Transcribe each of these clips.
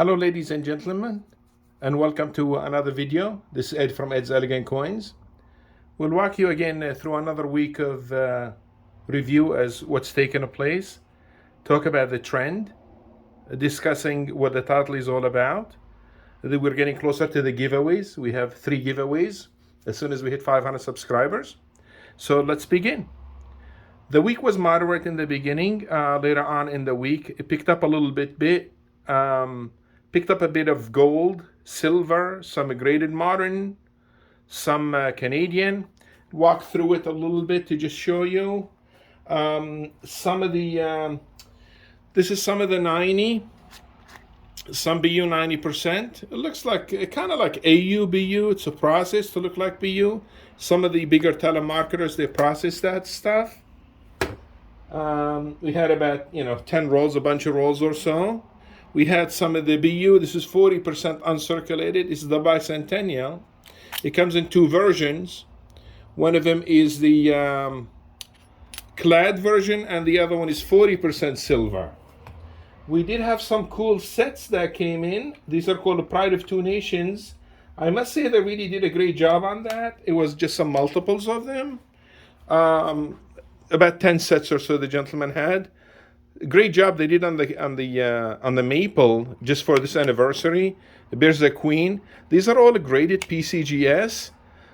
Hello ladies and gentlemen, and welcome to another video. This is Ed from Ed's Elegant Coins. We'll walk you again through another week of review as what's taken place, talk about the trend, discussing what the title is all about. We're getting closer to the giveaways. We have 3 giveaways as soon as we hit 500 subscribers. So let's begin. The week was moderate in the beginning. Later on in the week, it picked up a little bit. Picked up a bit of gold, silver, some graded modern, some Canadian. Walk through it a little bit to just show you some of the. This is some of the 90. Some BU 90%. It looks like kind of like AU BU. It's a process to look like BU. Some of the bigger telemarketers, they process that stuff. We had about 10 rolls, a bunch of rolls or so. We had some of the BU. This is 40% uncirculated. This is the bicentennial. It comes in 2 versions. One of them is the clad version, and the other one is 40% silver. We did have some cool sets that came in. These are called the Pride of Two Nations. I must say they really did a great job on that. It was just some multiples of them. About 10 sets or so the gentleman had. Great job they did on the maple just for this anniversary. There's the queen. These are all graded PCGS.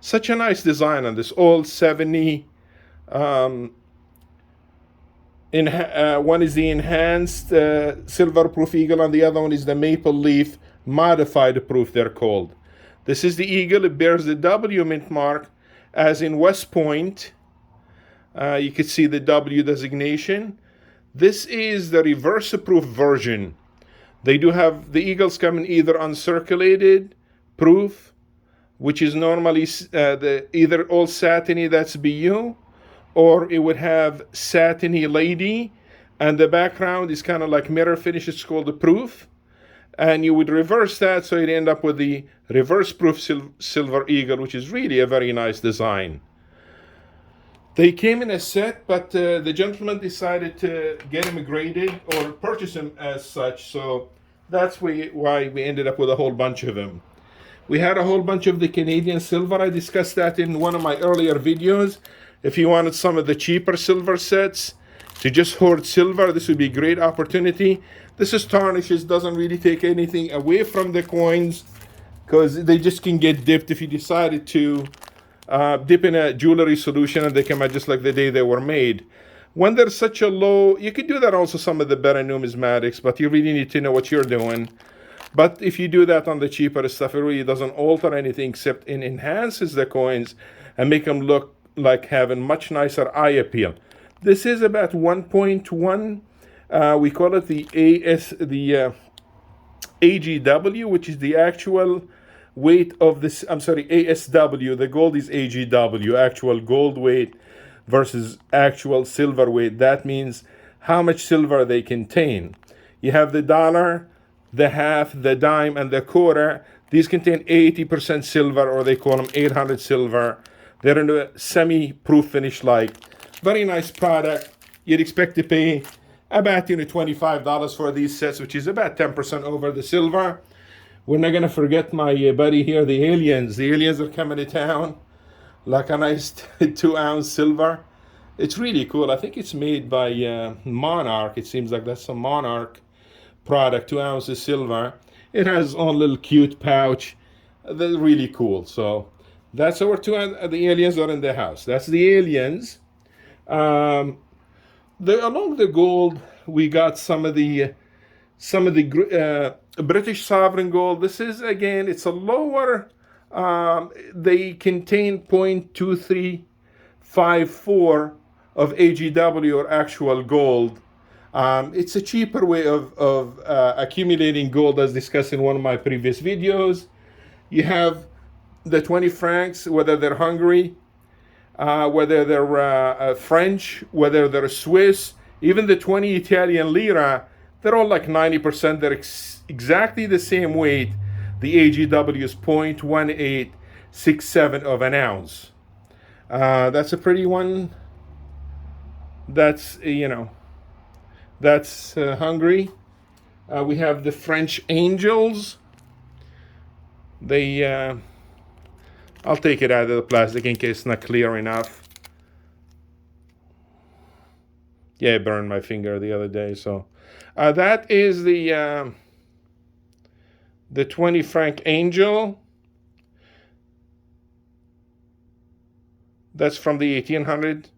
Such a nice design on this. All 70. One is the enhanced silver proof eagle, and the other one is the maple leaf modified proof, they're called. This is the eagle. It bears the W mint mark as in West Point. You can see the W designation. This is the reverse proof version. They do have the eagles come in either uncirculated proof, which is normally either all satiny, that's BU, or it would have satiny lady, and the background is kind of like mirror finish. It's called the proof, and you would reverse that, so you'd end up with the reverse proof silver eagle, which is really a very nice design. They came in a set, but the gentleman decided to get them graded or purchase them as such. So that's why we ended up with a whole bunch of them. We had a whole bunch of the Canadian silver. I discussed that in one of my earlier videos. If you wanted some of the cheaper silver sets to just hoard silver, this would be a great opportunity. This is tarnishes, doesn't really take anything away from the coins because they just can get dipped if you decided to. Dip in a jewelry solution and they come out just like the day they were made. When there's such a low, you could do that also some of the better numismatics, but you really need to know what you're doing. But if you do that on the cheaper stuff, it really doesn't alter anything except it enhances the coins and make them look like having much nicer eye appeal. This is about 1.1. We call it the AGW, which is the actual weight of this. I'm sorry, ASW. The gold is AGW, actual gold weight versus actual silver weight. That means how much silver they contain. You have the dollar, the half, the dime, and the quarter. These contain 80% silver, or they call them 800 silver. They're in a semi-proof finish, like very nice product. You'd expect to pay about $25 for these sets, which is about 10% over the silver. We're not going to forget my buddy here, the aliens. The aliens are coming to town. Like a nice 2-ounce silver. It's really cool. I think it's made by Monarch. It seems like that's a Monarch product, 2 ounces silver. It has its own little cute pouch. They're really cool. So that's our the aliens are in the house. That's the aliens. Along the gold, we got some of the British sovereign gold. This is, again, it's a lower, they contain 0.2354 of AGW, or actual gold. It's a cheaper way of accumulating gold, as discussed in one of my previous videos. You have the 20 francs, whether they're Hungary, whether they're French, whether they're Swiss, even the 20 Italian lira. They're all like 90%. They're exactly the same weight. The AGW is 0.1867 of an ounce. That's a pretty one. That's, Hungary. We have the French Angels. They, I'll take it out of the plastic in case it's not clear enough. Yeah, I burned my finger the other day. So that is the 20 franc Angel. That's from the 1800,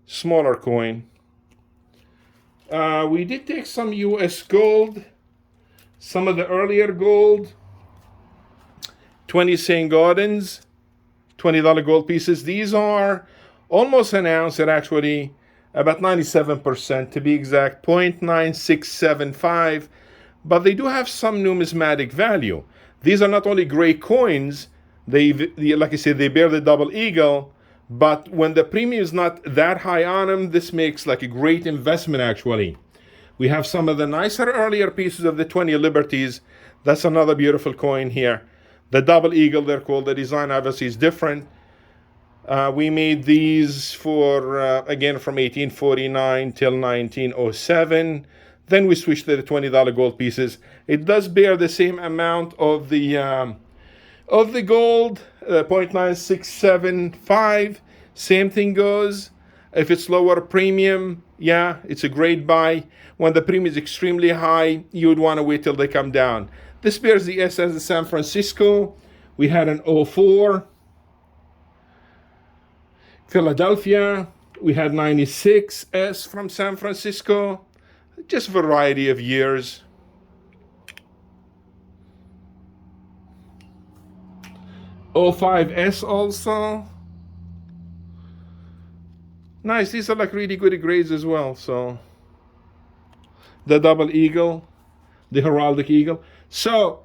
smaller coin. We did take some US gold, some of the earlier gold, 20 St. Gaudens, $20 gold pieces. These are almost an ounce. They're actually about 97% to be exact, 0.9675, but they do have some numismatic value. These are not only great coins, they like I said, they bear the double eagle, but when the premium is not that high on them, this makes like a great investment actually. We have some of the nicer earlier pieces of the 20 Liberties. That's another beautiful coin here. The double eagle, they're called. The design obviously is different. We made these for, again, from 1849 till 1907. Then we switched to the $20 gold pieces. It does bear the same amount of the gold, 0.9675. Same thing goes. If it's lower premium, yeah, it's a great buy. When the premium is extremely high, you would want to wait till they come down. This bears the S as the San Francisco. We had an 04. Philadelphia, we had 96S from San Francisco. Just variety of years. '05S also. Nice, these are like really good grades as well. So the double eagle, the heraldic eagle. So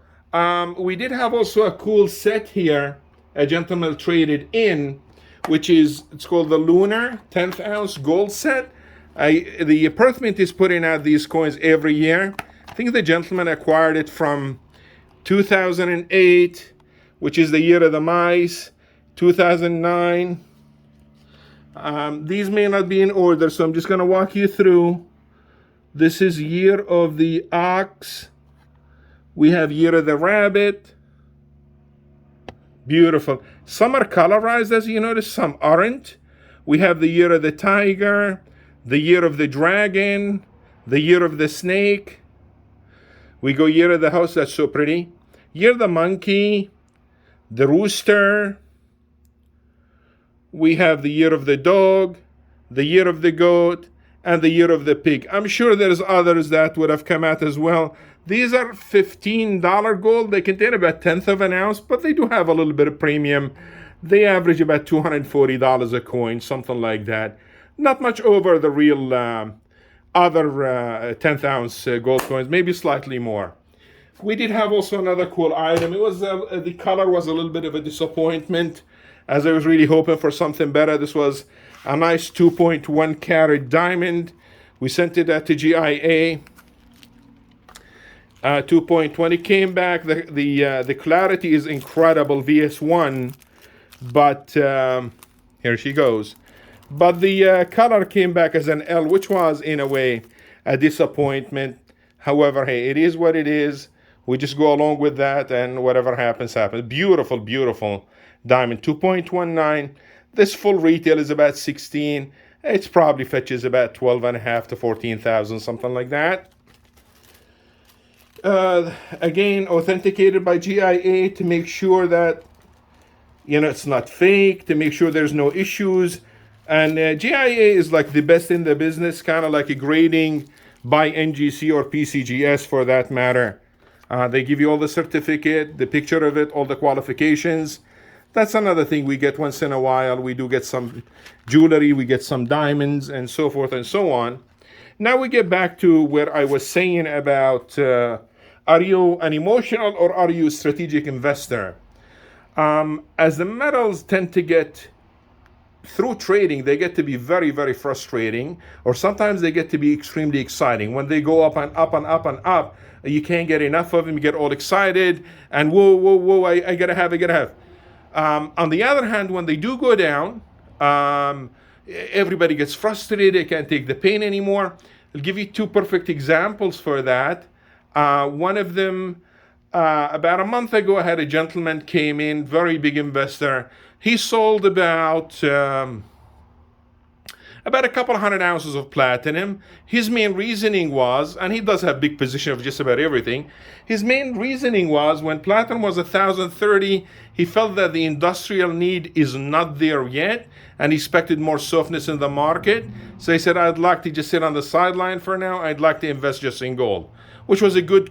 we did have also a cool set here a gentleman traded in, which is, it's called the Lunar 10th ounce gold set. The Perth Mint is putting out these coins every year. I think the gentleman acquired it from 2008, which is the year of the mice, 2009. These may not be in order, so I'm just going to walk you through. This is year of the ox. We have year of the rabbit. Beautiful. Some are colorized, as you notice, some aren't. We have the year of the tiger, the year of the dragon, the year of the snake. We go year of the house, that's so pretty. Year of the monkey, the rooster. We have the year of the dog, the year of the goat, and the year of the pig. I'm sure there's others that would have come out as well. These are $15 gold. They contain about 1/10 of an ounce, but they do have a little bit of premium. They average about $240 a coin, something like that. Not much over the real other 10th ounce gold coins, maybe slightly more. We did have also another cool item. It was the color was a little bit of a disappointment, as I was really hoping for something better. This was a nice 2.1 carat diamond. We sent it to GIA. 2.20 came back. The clarity is incredible, VS1, but here she goes. But the color came back as an L, which was in a way a disappointment. However, hey, it is what it is. We just go along with that, and whatever happens, happens. Beautiful, beautiful diamond. 2.19. This full retail is about 16. It's probably fetches about 12.5 to 14,000, something like that. Again, authenticated by GIA to make sure that, you know, it's not fake, to make sure there's no issues. And GIA is like the best in the business, kind of like a grading by NGC or PCGS for that matter. They give you all the certificate, the picture of it, all the qualifications. That's another thing we get once in a while. We do get some jewelry, we get some diamonds, and so forth and so on. Now we get back to where I was saying about are you an emotional or are you a strategic investor? As the metals tend to get, through trading, they get to be very, very frustrating, or sometimes they get to be extremely exciting. When they go up and up and up and up, you can't get enough of them, you get all excited, and whoa, whoa, whoa, I gotta have. On the other hand, when they do go down, everybody gets frustrated, they can't take the pain anymore. I'll give you two perfect examples for that. One of them, about a month ago, I had a gentleman came in, very big investor. He sold about a couple hundred ounces of platinum. His main reasoning was, and he does have big position of just about everything, his main reasoning was when platinum was 1,030, he felt that the industrial need is not there yet and he expected more softness in the market. So he said, I'd like to just sit on the sideline for now. I'd like to invest just in gold, which was a good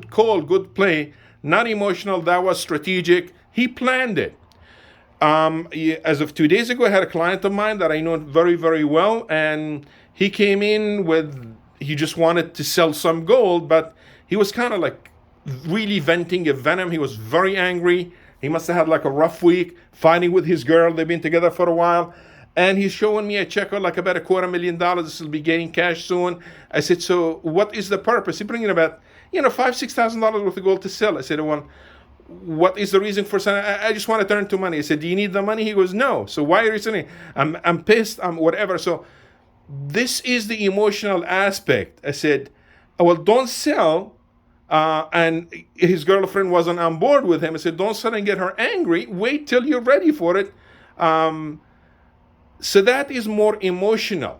call, good play, not emotional. That was strategic. He planned it. As of 2 days ago, I had a client of mine that I know very, very well, and he came in he just wanted to sell some gold, but he was kind of like really venting a venom. He was very angry. He must have had like a rough week, fighting with his girl. They've been together for a while. And he's showing me a check of like about $250,000. This will be getting cash soon. I said, so what is the purpose? He bringing about, $5,000-$6,000 worth of gold to sell. I said, well, what is the reason for selling? I just want to turn to money. I said, do you need the money? He goes, no. So why are you selling? I'm pissed. I'm whatever. So this is the emotional aspect. I said, well, don't sell. And his girlfriend wasn't on board with him. I said, don't sell and get her angry. Wait till you're ready for it. So that is more emotional.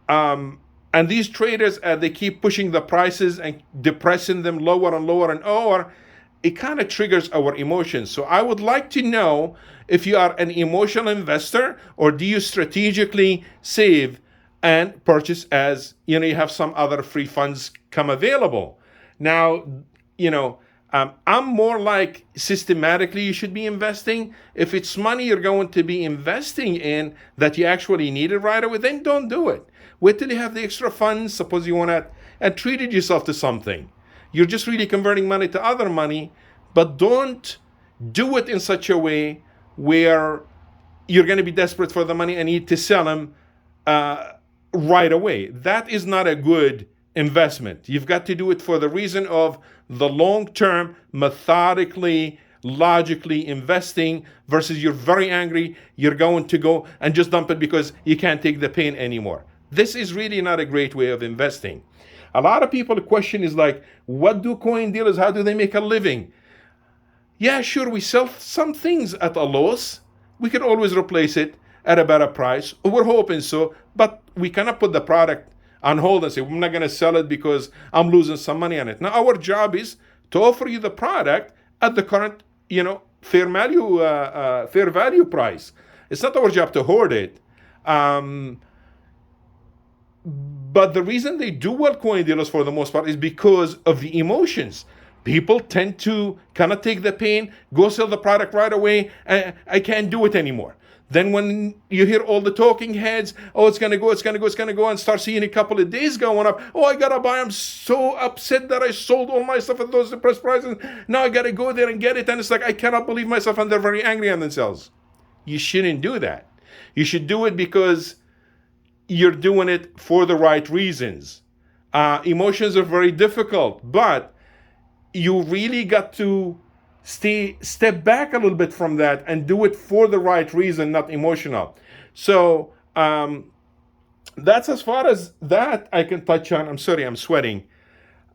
And these traders, they keep pushing the prices and depressing them lower and lower and lower. It kind of triggers our emotions. So I would like to know if you are an emotional investor or do you strategically save and purchase as, you have some other free funds come available. Now, I'm more like systematically you should be investing. If it's money you're going to be investing in that you actually need it right away, then don't do it. Wait till you have the extra funds. Suppose you want to and treated yourself to something. You're just really converting money to other money, but don't do it in such a way where you're going to be desperate for the money and need to sell them right away. That is not a good investment. You've got to do it for the reason of the long-term, methodically, logically investing versus you're very angry, you're going to go and just dump it because you can't take the pain anymore. This is really not a great way of investing. A lot of people, the question is like, what do coin dealers, how do they make a living? Yeah, sure, we sell some things at a loss. We can always replace it at a better price. We're hoping so, but we cannot put the product on hold and say, I'm not going to sell it because I'm losing some money on it. Now, our job is to offer you the product at the current, fair value price. It's not our job to hoard it. But the reason they do well, coin dealers, for the most part, is because of the emotions. People tend to kind of take the pain, go sell the product right away, and I can't do it anymore. Then when you hear all the talking heads, it's going to go, and start seeing a couple of days going up, I got to buy, I'm so upset that I sold all my stuff at those depressed prices, now I got to go there and get it, and it's like, I cannot believe myself, and they're very angry on themselves. You shouldn't do that. You should do it because you're doing it for the right reasons. Emotions are very difficult, but you really got to step back a little bit from that and do it for the right reason, not emotional. So that's as far as that I can touch on. I'm sorry, I'm sweating.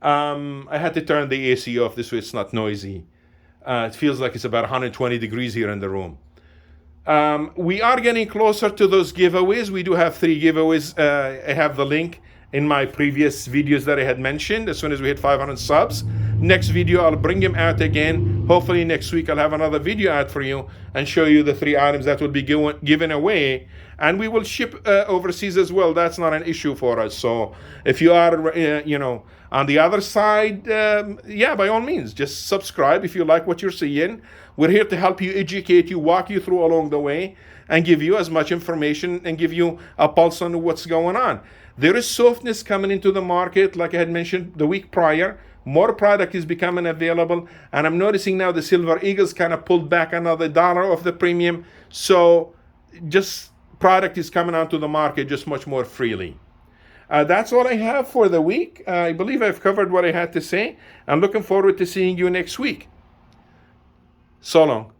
I had to turn the AC off this way it's not noisy. It feels like it's about 120 degrees here in the room. We are getting closer to those giveaways. We do have 3 giveaways. I have the link in my previous videos that I had mentioned. As soon as we hit 500 subs, next video I'll bring them out again. Hopefully next week I'll have another video out for you and show you the 3 items that will be given away. And we will ship overseas as well. That's not an issue for us. So if you are, on the other side, by all means, just subscribe if you like what you're seeing. We're here to help you, educate you, walk you through along the way, and give you as much information and give you a pulse on what's going on. There is softness coming into the market, like I had mentioned the week prior. More product is becoming available, and I'm noticing now the Silver Eagles kind of pulled back another $1 of the premium. So just product is coming onto the market just much more freely. That's all I have for the week. I believe I've covered what I had to say. I'm looking forward to seeing you next week. So long.